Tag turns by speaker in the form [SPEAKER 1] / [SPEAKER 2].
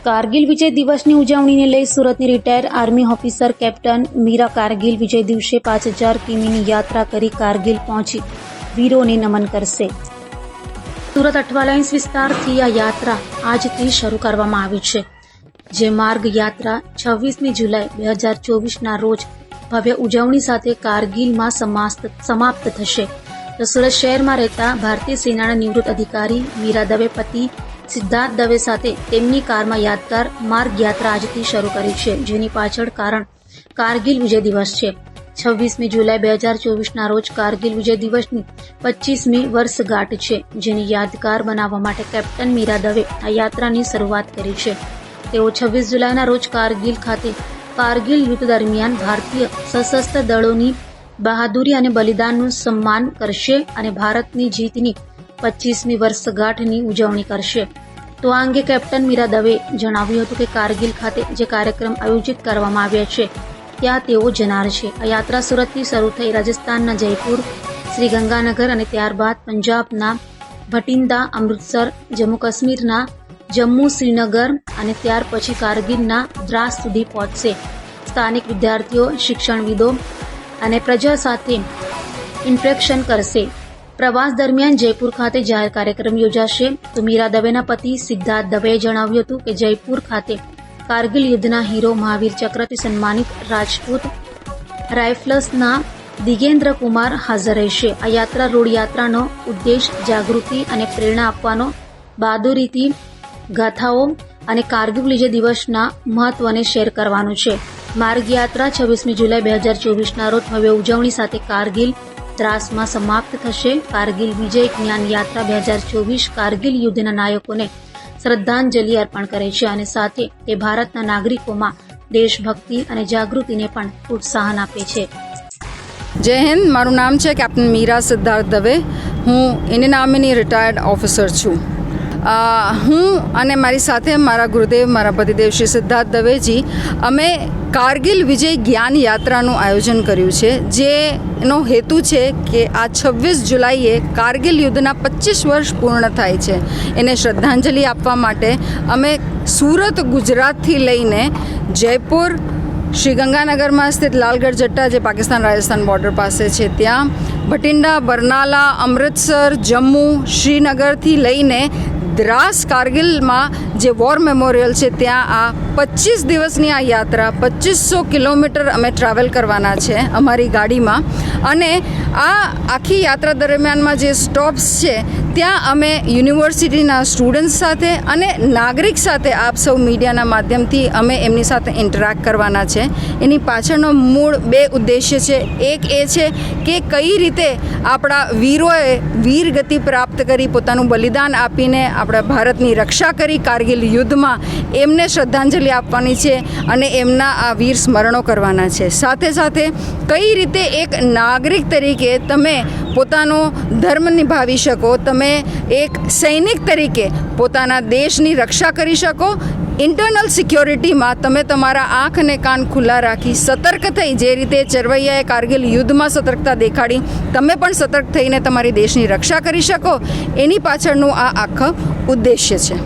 [SPEAKER 1] કારગિલ વિજય દિવસની ઉજવણીને લઈ સુરતની retire army officer captain Meera Kargil Vijay દિવસે 5000 કિમીની યાત્રા કરી કારગિલ પહોંચી વીરોને નમન કરશે। સુરત અઠવાલાઇન્સ વિસ્તારથી આ યાત્રા આજથી શરૂ કરવામાં આવી છે, જે માર્ગ યાત્રા 26મી જુલાઈ 2024ના રોજ ભવ્ય ઉજવણી સાથે કારગિલમાં સમાપ્ત થશે। તો સુરત શહેરમાં રહેતા ભારતીય સેનાના નિવૃત્ત અધિકારી મીરા દવે પતિ સિદ્ધાર્થ દવે સાથે તેમની કારમાં યાદગાર માર્ગ યાત્રા આજથી શરૂ કરી છે, જેની પાછળ કારણ કારગિલ વિજય દિવસ છે। 26મી જુલાઈ 2024ના રોજ કારગિલ વિજય દિવસની 25મી વર્ષગાંઠ છે, જેની યાદગાર બનાવવા માટે કેપ્ટન મીરા દવે આ યાત્રાની શરૂઆત કરી છે। તેઓ 26 જુલાઈના રોજ કારગિલ ખાતે કારગિલ યુદ્ધ દરમિયાન ભારતીય સશસ્ત્ર દળોની બહાદુરી અને બલિદાનનું સન્માન કરશે અને ભારતની જીતની 25મી વર્ષગાંઠની ઉજવણી કરશે। તો આ અંગે કેપ્ટન મીરા દવે જણાવ્યું હતું કે કારગિલ ખાતે જે કાર્યક્રમ આયોજિત કરવામાં આવ્યા છે ત્યાં તેઓ જનાર છે। આ યાત્રા સુરતથી શરૂ થઈ રાજસ્થાનના જયપુર, શ્રી ગંગાનગર અને ત્યારબાદ પંજાબના ભટિંડા, અમૃતસર, જમ્મુ કાશ્મીરના જમ્મુ, શ્રીનગર અને ત્યાર પછી કારગિલના દ્રાસ સુધી પહોંચશે। સ્થાનિક વિદ્યાર્થીઓ, શિક્ષણવિદો અને પ્રજા સાથે ઇન્ટરેક્શન કરશે। પ્રવાસ દરમિયાન જયપુર ખાતે જાહેર કાર્યક્રમ યોજાશે। તો મીરા દવેના પતિ સિદ્ધાર્થ દવેએ જણાવ્યું હતું કે જયપુર ખાતે કારગિલ યુદ્ધના હીરો મહાવીર ચક્રથી સન્માનિત રાજપૂત રાઇફલ્સના દિગેન્દ્ર કુમાર હાજર રહેશે। આ યાત્રા રોડ યાત્રાનો ઉદ્દેશ જાગૃતિ અને પ્રેરણા આપવાનો, બહાદુરીથી ગાથાઓ અને કારગિલ વિજય દિવસના મહત્વને શેર કરવાનું છે। માર્ગ યાત્રા 26મી જુલાઈ 2024ના રોજ ભવ્ય ઉજવણી સાથે કારગિલ દ્રાસમાં સમાપ્ત થશે। કારગિલ વિજય જ્ઞાન યાત્રા 2024 કારગિલ યુદ્ધના નાયકોને શ્રદ્ધાંજલિ અર્પણ કરે છે અને સાથે તે ભારતના નાગરિકોમાં દેશભક્તિ અને જાગૃતિને પણ પ્રોત્સાહન આપે છે।
[SPEAKER 2] જય હિન્દ। મારું નામ છે કેપ્ટન મીરા સિદ્ધાર્થ દવે। હું ઇન્ડિયન આર્મીની રિટાયર્ડ ઓફિસર છું। હું અને મારી સાથે મારા ગુરુદેવ, મારા પતિદેવ શ્રી સિદ્ધાર્થ દવેજી, અમે કારગિલ વિજય જ્ઞાન યાત્રાનું આયોજન કર્યું છે, જેનો હેતુ છે કે આ 26 જુલાઈએ કારગિલ યુદ્ધના 25 વર્ષ પૂર્ણ થાય છે, એને શ્રદ્ધાંજલિ આપવા માટે અમે સુરત, ગુજરાતથી લઈને જયપુર, શ્રી ગંગાનગરમાં સ્થિત લાલગઢ જટ્ટા, જે પાકિસ્તાન રાજસ્થાન બોર્ડર પાસે છે, ત્યાં ભટિંડા, બરનાલા, અમૃતસર, જમ્મુ, શ્રીનગરથી લઈને દ્રાસ કારગિલમાં જે વોર મેમોરિયલ છે ત્યાં આ 25 દિવસની આ યાત્રા 2500 કિલોમીટર અમે ટ્રાવેલ કરવાના છે અમારી ગાડીમાં। અને આ આખી યાત્રા દરમિયાનમાં જે સ્ટોપ્સ છે ત્યાં અમે યુનિવર્સિટીના સ્ટુડન્ટ્સ સાથે અને નાગરિક સાથે આપ સૌ મીડિયાના માધ્યમથી અમે એમની સાથે ઇન્ટરેક્ટ કરવાના છે। એની પાછળનો મૂળ બે ઉદ્દેશ્ય છે। એક એ છે કે કઈ રીતે આપણા વીરોએ વીરગતિ પ્રાપ્ત કરી, પોતાનું બલિદાન આપીને આપણા ભારતની રક્ષા કરી કારગિલ યુદ્ધમાં, એમને શ્રદ્ધાંજલિ આપવાની છે અને એમના આ વીર સ્મરણો કરવાના છે। સાથે સાથે કઈ રીતે એક નાગરિક તરીકે તમે પોતાનો ધર્મ નિભાવી શકો, તમે એક સૈનિક તરીકે પોતાના દેશની રક્ષા કરી શકો, ઇન્ટરનલ સિક્યોરિટીમાં તમે તમારા આંખ અને કાન ખુલ્લા રાખી સતર્ક થઈ, જે રીતે ચરવૈયાએ કારગિલ યુદ્ધમાં સતર્કતા દેખાડી, તમે પણ સતર્ક થઈને તમારી દેશની રક્ષા કરી શકો, એની પાછળનું આ આખો ઉદ્દેશ્ય છે।